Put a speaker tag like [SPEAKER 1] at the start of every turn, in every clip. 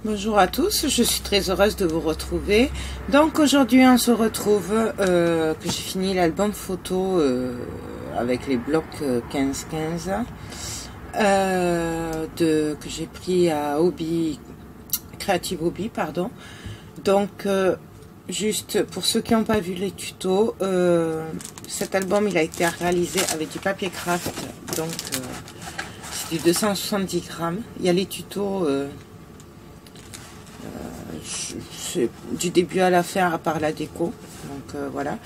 [SPEAKER 1] Bonjour à tous, je suis très heureuse de vous retrouver. Donc aujourd'hui on se retrouve, que j'ai fini l'album photo avec les blocs 15-15 que j'ai pris à Hobby, Creative Hobby, pardon. Donc juste pour ceux qui n'ont pas vu les tutos, cet album il a été réalisé avec du papier craft, donc c'est du 270 grammes. Il y a les tutos du début à la fin à part la déco, donc voilà.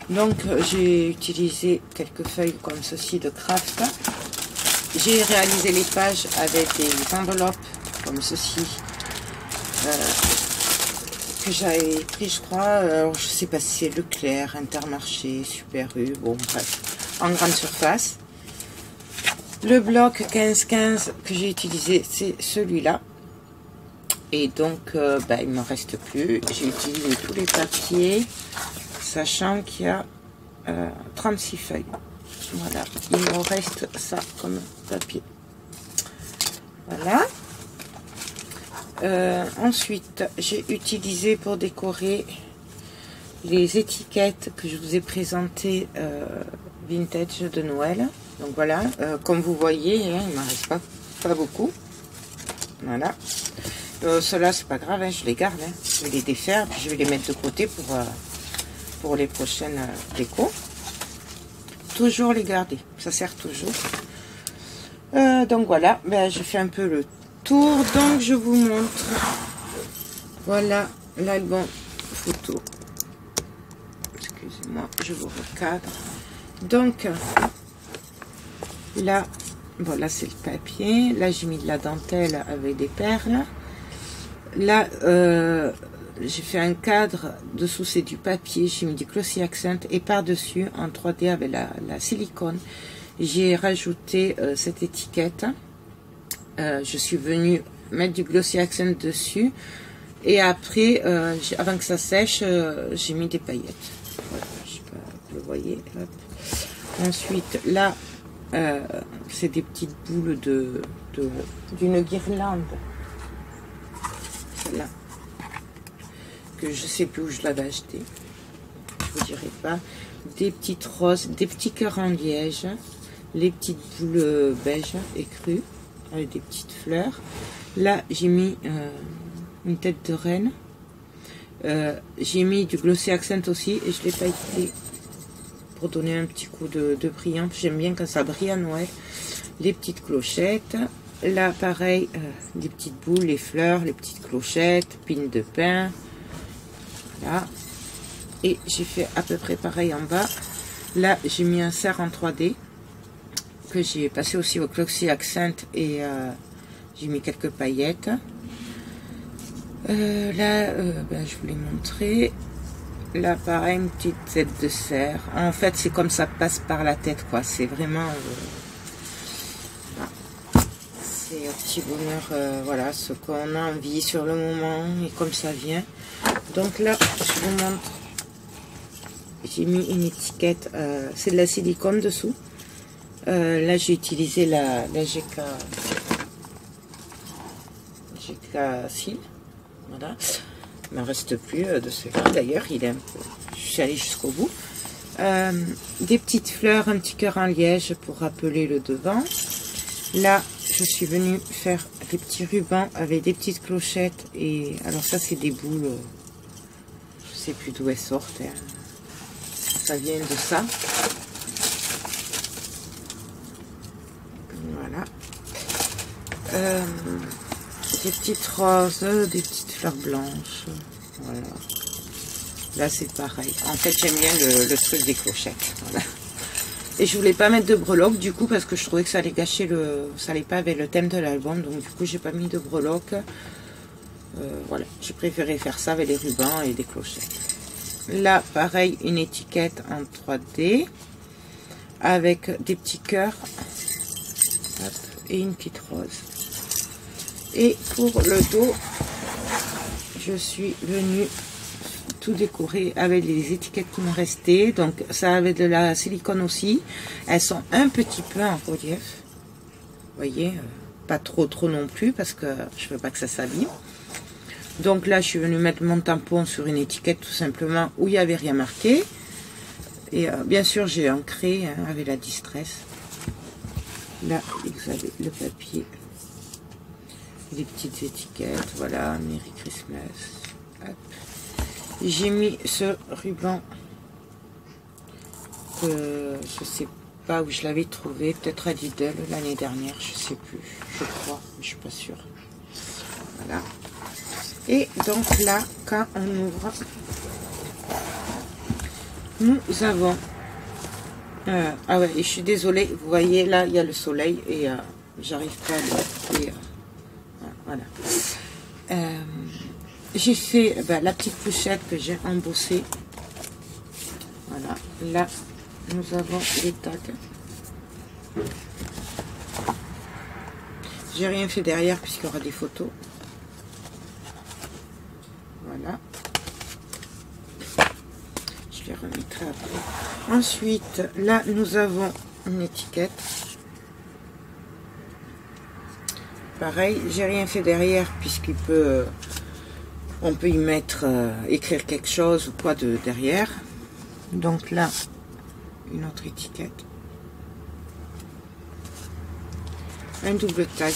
[SPEAKER 1] Donc j'ai utilisé quelques feuilles comme ceci de craft. J'ai réalisé les pages avec des enveloppes comme ceci que j'avais pris, je crois, alors, je sais pas si c'est Leclerc, Intermarché, Super U, bon bref, en grande surface. Le bloc 15-15 que j'ai utilisé, c'est celui-là. Et donc, il ne me reste plus. J'ai utilisé tous les papiers, sachant qu'il y a 36 feuilles. Voilà, il me reste ça comme papier. Voilà. Ensuite, j'ai utilisé pour décorer les étiquettes que je vous ai présentées vintage de Noël. Donc voilà, comme vous voyez, hein, il ne m'en reste pas beaucoup. Voilà. Ceux-là, c'est pas grave, hein, je les garde. Hein. Je vais les défaire, puis je vais les mettre de côté pour les prochaines décos. Toujours les garder, ça sert toujours. Donc voilà, je fais un peu le tour. Donc je vous montre. Voilà l'album photo. Excusez-moi, je vous recadre. Donc là, voilà, c'est le papier. Là, j'ai mis de la dentelle avec des perles. Là, j'ai fait un cadre. Dessous, c'est du papier. J'ai mis du glossy accent. Et par-dessus, en 3D avec la silicone, j'ai rajouté cette étiquette. Je suis venue mettre du glossy accent dessus. Et après, avant que ça sèche, j'ai mis des paillettes. Voilà, je sais pas si vous le voyez. Hop. Ensuite, là, c'est des petites boules d'une guirlande. Celle-là. Que je sais plus où je l'avais acheté. Je vous dirai pas. Des petites roses, des petits cœurs en liège. Les petites boules beige écrues. Avec des petites fleurs. Là, j'ai mis une tête de reine. J'ai mis du glossy accent aussi. Et je l'ai pailleté pour donner un petit coup de brillant. J'aime bien quand ça brille à Noël. Les petites clochettes. Là, pareil, des petites boules, les fleurs, les petites clochettes, pines de pain. Voilà. Et j'ai fait à peu près pareil en bas. Là, j'ai mis un cerf en 3D que j'ai passé aussi au glossy accent et j'ai mis quelques paillettes. Là, je vous l'ai montré. Là, pareil, une petite tête de cerf. En fait, c'est comme ça passe par la tête, quoi. C'est vraiment... c'est un petit bonheur, voilà, ce qu'on a envie sur le moment et comme ça vient. Donc là, je vous montre. J'ai mis une étiquette, c'est de la silicone dessous. Là, j'ai utilisé la GK Seal. Voilà. Il ne m'en reste plus de celui-là. D'ailleurs, il est un peu... Je suis allée jusqu'au bout. Des petites fleurs, un petit cœur en liège pour rappeler le devant. Là, je suis venue faire des petits rubans avec des petites clochettes. Et alors ça, c'est des boules. Je sais plus d'où elles sortent. Hein. Ça vient de ça. Voilà. Des petites roses, des petites fleurs blanches. Voilà. Là, c'est pareil. En fait, j'aime bien le truc des clochettes. Voilà. Et je voulais pas mettre de breloques du coup parce que je trouvais que ça allait gâcher ça allait pas avec le thème de l'album. Donc du coup, j'ai pas mis de breloques. Voilà. J'ai préféré faire ça avec les rubans et des clochettes. Là, pareil, une étiquette en 3D avec des petits cœurs. Hop, et une petite rose. Et pour le dos, je suis venue tout décorer avec les étiquettes qui me restaient. Donc ça avait de la silicone aussi. Elles sont un petit peu en relief. Vous voyez, pas trop non plus parce que je veux pas que ça s'abîme. Donc là, je suis venue mettre mon tampon sur une étiquette tout simplement où il n'y avait rien marqué. Et bien sûr, j'ai ancré avec la distress. Là, vous avez le papier, les petites étiquettes. Voilà, Merry Christmas. J'ai mis ce ruban que je sais pas où je l'avais trouvé, peut-être à Lidl l'année dernière, je sais plus, je crois, mais je suis pas sûre. Voilà. Et donc là, quand on ouvre, nous avons... ah ouais, et je suis désolée, vous voyez, là, il y a le soleil et j'arrive pas à le... Et, voilà. J'ai fait la petite pochette que j'ai embossée. Voilà. Là, nous avons les tags. J'ai rien fait derrière puisqu'il y aura des photos. Voilà. Je les remettrai après. Ensuite, là, nous avons une étiquette. Pareil, j'ai rien fait derrière puisqu'il peut... on peut y mettre, écrire quelque chose ou quoi de derrière. Donc là, une autre étiquette. Un double tag.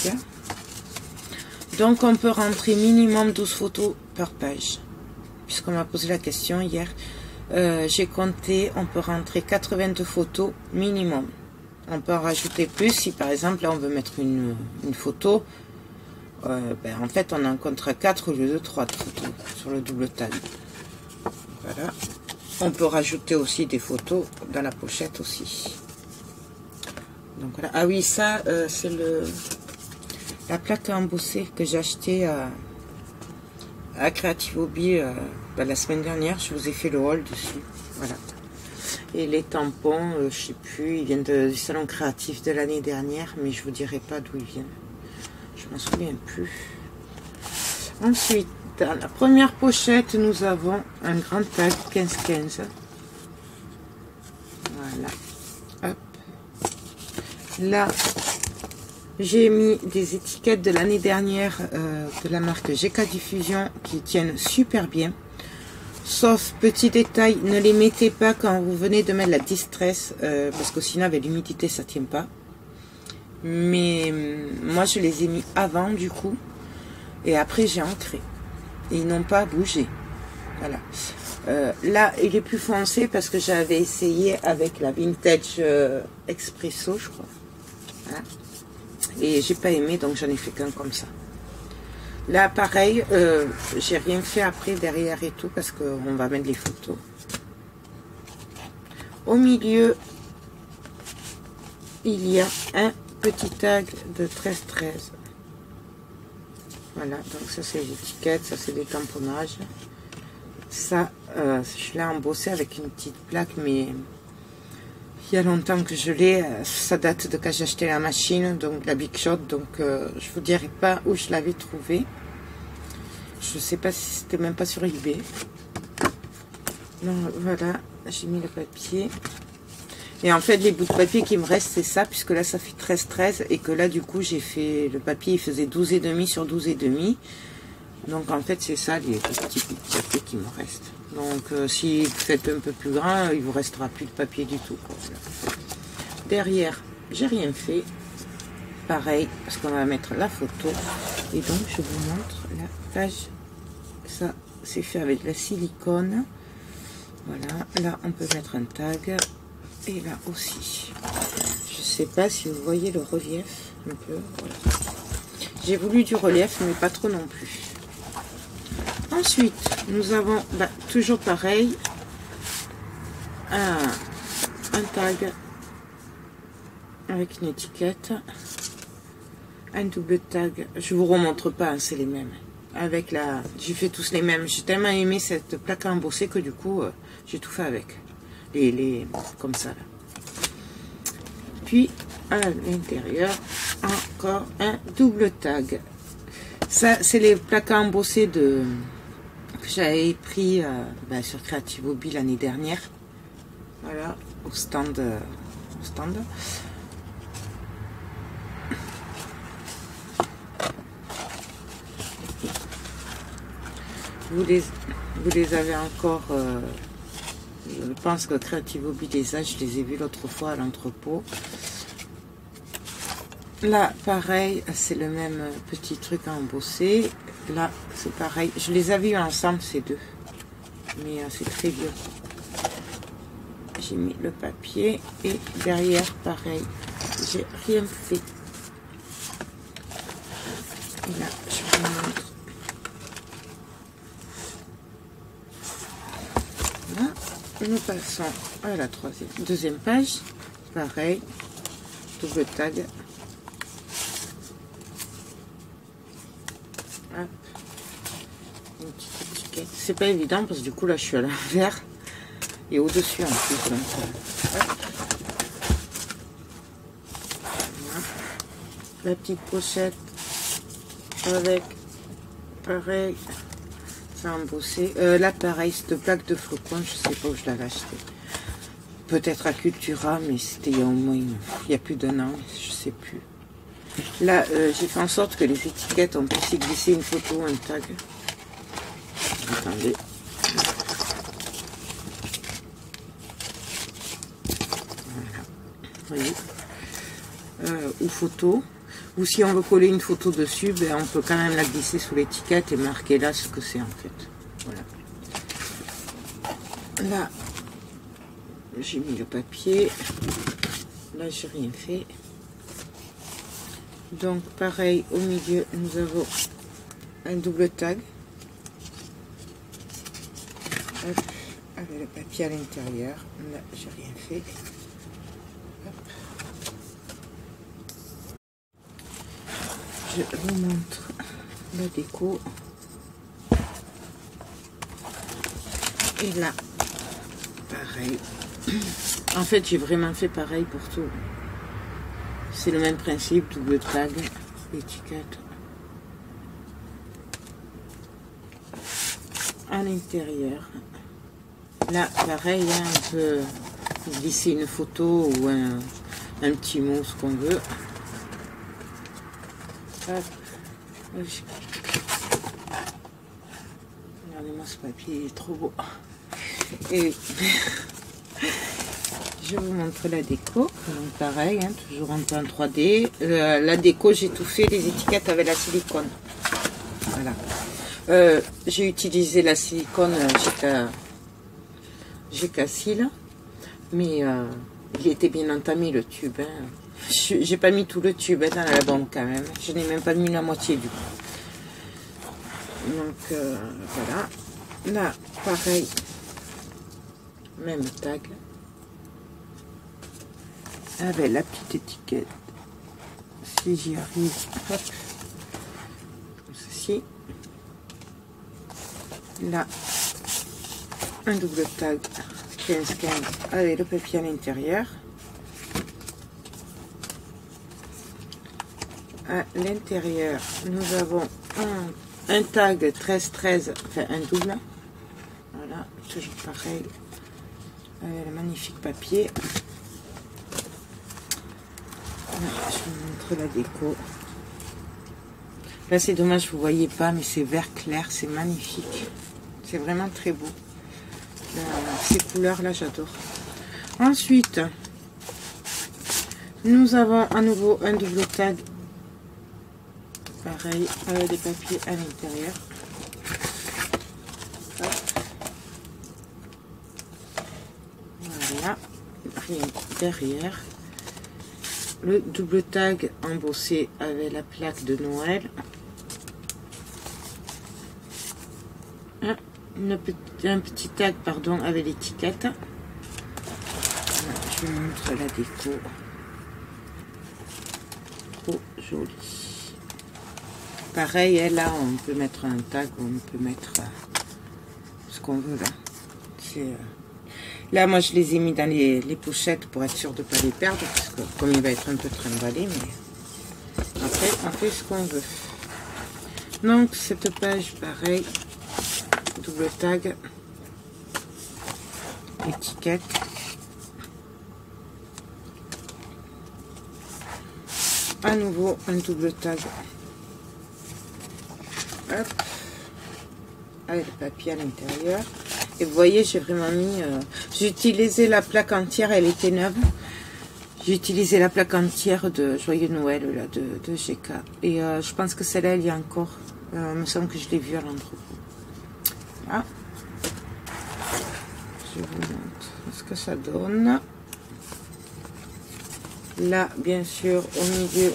[SPEAKER 1] Donc on peut rentrer minimum 12 photos par page. Puisqu'on m'a posé la question hier. J'ai compté, on peut rentrer 82 photos minimum. On peut en rajouter plus si par exemple là on veut mettre une photo. En fait on en comptera 4 au lieu de 3 de photos sur le double tag. Voilà. On peut rajouter aussi des photos dans la pochette aussi. Donc voilà. Ah oui, ça c'est la plaque embossée que j'ai acheté à Creative Hobby la semaine dernière. Je vous ai fait le haul dessus. Voilà. Et les tampons, je sais plus, ils viennent du salon créatif de l'année dernière, mais je vous dirai pas d'où ils viennent. Je m'en souviens plus. Ensuite, dans la première pochette, nous avons un grand tag 15-15. Voilà. Hop. Là, j'ai mis des étiquettes de l'année dernière de la marque GK Diffusion qui tiennent super bien. Sauf, petit détail, ne les mettez pas quand vous venez de mettre la distress, parce que sinon avec l'humidité ça tient pas. Mais moi je les ai mis avant du coup, et après j'ai ancré. Et ils n'ont pas bougé. Voilà. Là il est plus foncé parce que j'avais essayé avec la Vintage Espresso, je crois. Voilà. Et j'ai pas aimé, donc j'en ai fait qu'un comme ça. Là, pareil, j'ai rien fait après, derrière et tout, parce qu'on va mettre les photos. Au milieu, il y a un petit tag de 13-13. Voilà, donc ça c'est l'étiquette, ça c'est des tamponnages. Ça, je l'ai embossé avec une petite plaque, mais il y a longtemps que je l'ai. Ça date de quand j'ai acheté la machine, donc la Big Shot, donc je vous dirai pas où je l'avais trouvé. Je sais pas si c'était même pas sur eBay. Donc voilà, j'ai mis le papier. Et en fait, les bouts de papier qui me restent, c'est ça, puisque là, ça fait 13-13. Et que là, du coup, j'ai fait... Le papier, il faisait 12,5 sur 12,5. Donc, en fait, c'est ça, les petits bouts de papier qui me restent. Donc, si vous faites un peu plus grand, il vous restera plus de papier du tout. Voilà. Derrière, j'ai rien fait. Pareil, parce qu'on va mettre la photo. Et donc, je vous montre la page. Ça, c'est fait avec de la silicone. Voilà, là, on peut mettre un tag. Et là aussi. Je sais pas si vous voyez le relief un peu. Voilà. J'ai voulu du relief, mais pas trop non plus. Ensuite, nous avons toujours pareil un tag avec une étiquette, un double tag. Je vous remontre pas, hein, c'est les mêmes. Avec la, j'ai fait tous les mêmes. J'ai tellement aimé cette plaque embossée que du coup, j'ai tout fait avec. Comme ça là. Puis à l'intérieur encore un double tag. Ça c'est les plaques embossées que j'avais pris sur Creative Hobby l'année dernière. Voilà, au stand. vous les avez encore, je pense que Creative Hobby les a, je les ai vus l'autre fois à l'entrepôt. Là, pareil, c'est le même petit truc à embosser. Là, c'est pareil. Je les avais eu ensemble, ces deux. Mais c'est très vieux. J'ai mis le papier. Et derrière, pareil. J'ai rien fait. Et là, je vous montre. Là, nous passons à la deuxième page. Pareil. Double tag. Hop. Une petite étiquette. C'est pas évident parce que du coup là je suis à l'envers et au-dessus en plus. Donc, voilà. La petite pochette avec pareil, ça embossé. Là pareil, cette plaque de flocons, je sais pas où je l'avais acheté. Peut-être à Cultura, mais c'était il y a au moins il y a plus d'un an, je sais plus. Là, j'ai fait en sorte que les étiquettes, on puisse y glisser une photo ou un tag. Attendez. Voilà. Vous voyez. Ou photo. Ou si on veut coller une photo dessus, ben, on peut quand même la glisser sous l'étiquette et marquer là ce que c'est en fait. Voilà. Là, j'ai mis le papier. Là, j'ai rien fait. Donc pareil, au milieu nous avons un double tag hop, avec le papier à l'intérieur. Là j'ai rien fait. Hop. Je vous montre la déco. Et là pareil. En fait j'ai vraiment fait pareil pour tout. C'est le même principe, double tag, étiquette. À l'intérieur. Là, pareil, hein, on peut glisser une photo ou un petit mot, ce qu'on veut. Hop. Regardez-moi ce papier, il est trop beau. Et je vous montre la déco. Donc pareil, hein, toujours en plan 3D. La déco, j'ai tout fait, les étiquettes avec la silicone. Voilà. J'ai utilisé la silicone G-Cassil, mais il était bien entamé le tube. Hein. J'ai pas mis tout le tube hein, dans l'album quand même. Je n'ai même pas mis la moitié du coup. Donc voilà. Là, pareil, même tag. Avec la petite étiquette, si j'y arrive, hop, comme ceci. Là, un double tag 15-15 avec le papier à l'intérieur. À l'intérieur, nous avons un tag 13-13, enfin un double. Voilà, toujours pareil, avec le magnifique papier. Je vous montre la déco. Là c'est dommage vous voyez pas, mais c'est vert clair, c'est magnifique, c'est vraiment très beau. Ces couleurs là j'adore. Ensuite nous avons à nouveau un double tag pareil avec des papiers à l'intérieur. Voilà, rien derrière. Le double tag embossé avec la plaque de Noël. Un petit tag pardon avec l'étiquette. Je vous montre la déco. Trop joli. Pareil, là on peut mettre un tag, on peut mettre ce qu'on veut là. Là, moi, je les ai mis dans les pochettes pour être sûr de ne pas les perdre, parce que comme il va être un peu trimballé, mais après, on fait ce qu'on veut. Donc, cette page, pareil, double tag, étiquette. À nouveau, un double tag. Hop. avec le papier à l'intérieur. Et vous voyez, j'ai vraiment mis... j'ai utilisé la plaque entière, elle était neuve. J'ai utilisé la plaque entière de Joyeux Noël, là, de GK. Et je pense que celle-là, il y a encore. Il me semble que je l'ai vue à l'entrepôt. Voilà. Je vous montre ce que ça donne. Là, bien sûr, au milieu,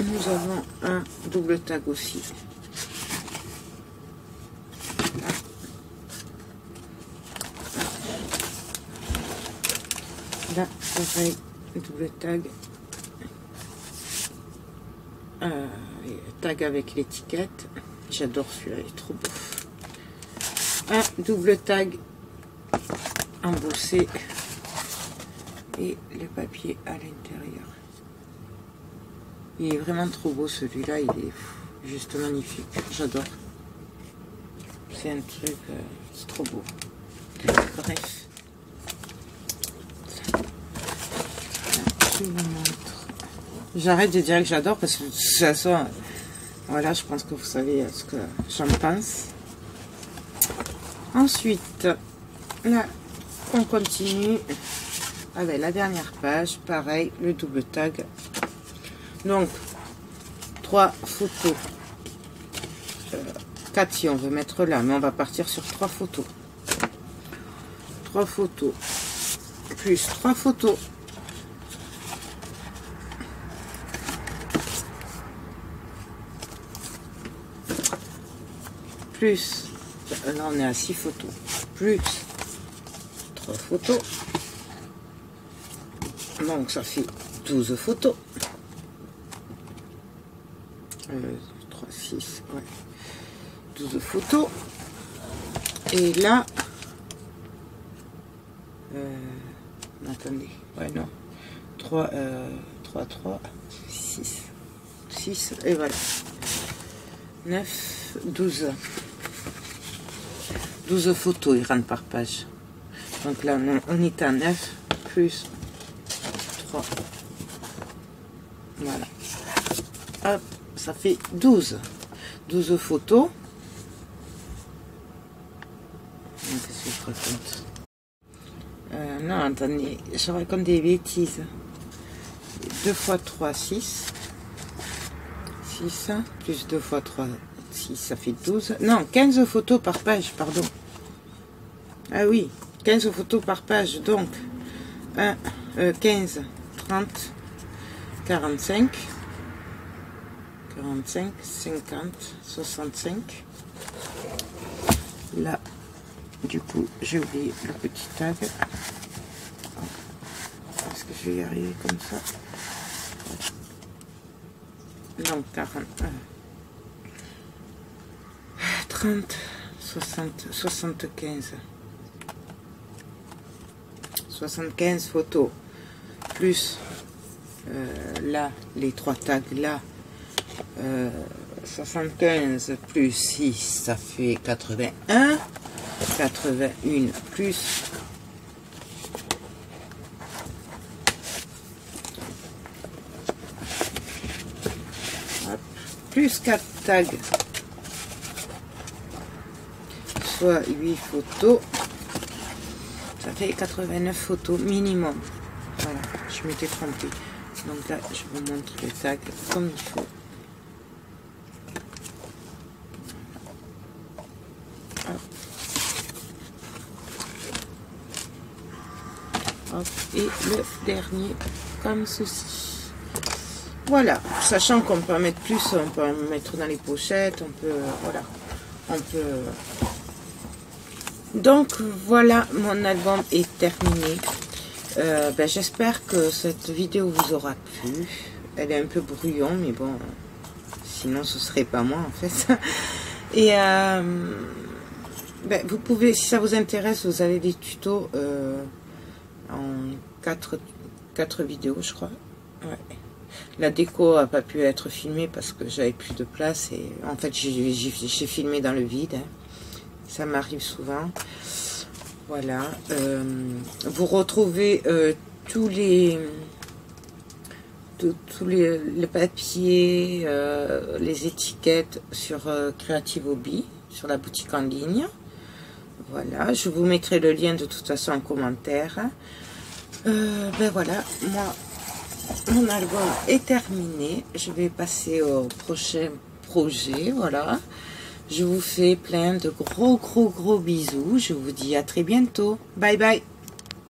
[SPEAKER 1] nous avons un double tag aussi. Là, pareil, double tag. Tag avec l'étiquette. J'adore celui-là, il est trop beau. Un double tag embossé. Et le papier à l'intérieur. Il est vraiment trop beau celui-là, il est juste magnifique. J'adore. C'est un truc, c'est trop beau. Bref. Je vous montre. J'arrête de dire que j'adore parce que de toute façon, voilà, je pense que vous savez ce que j'en pense. Ensuite, là, on continue avec la dernière page. Pareil, le double tag. Donc, 3 photos. 4 si on veut mettre là, mais on va partir sur 3 photos. 3 photos. Plus 3 photos. Plus, là on est à 6 photos, plus 3 photos, donc ça fait 12 photos, 3, 6, ouais, 12 photos, et là, attendez, ouais non, 3, 6, et voilà, 9, 12 photos, ils rentrent par page. Donc là, on est à 9 plus 3. Voilà. Hop, ça fait 12. 12 photos. Qu'est-ce que je raconte? Non, attendez, je raconte des bêtises. 2 fois 3, 6. 6, plus 2 fois 3, 6, ça fait 12. Non, 15 photos par page, pardon. Ah oui, 15 photos par page. Donc, 15, 30, 45, 50, 65. Là, du coup, j'ai oublié le petit tag. Est-ce que je vais y arriver comme ça? Donc, 40, 30, 60, 75. 75 photos. Plus, là, les 3 tags, là. 75 plus 6, ça fait 81. 81 plus... plus 4 tags, soit 8 photos, ça fait 89 photos minimum. Voilà, je m'étais trompée. Donc là, je vous montre les tags comme il faut. Hop. Hop. Et le dernier comme ceci. Voilà, sachant qu'on peut en mettre plus, on peut en mettre dans les pochettes, on peut, voilà, on peut. Donc voilà, mon album est terminé. J'espère que cette vidéo vous aura plu. Elle est un peu brouillon, mais bon, sinon ce serait pas moi en fait. Et vous pouvez, si ça vous intéresse, vous avez des tutos en 4 vidéos, je crois. Ouais. La déco n'a pas pu être filmée parce que j'avais plus de place et en fait j'ai filmé dans le vide. Hein. Ça m'arrive souvent. Voilà. Vous retrouvez tous les papiers, les étiquettes sur Creative Hobby. sur la boutique en ligne. Voilà, je vous mettrai le lien de toute façon en commentaire. Ben voilà, moi, mon album est terminé. Je vais passer au prochain projet, voilà. Je vous fais plein de gros bisous. Je vous dis à très bientôt. Bye bye.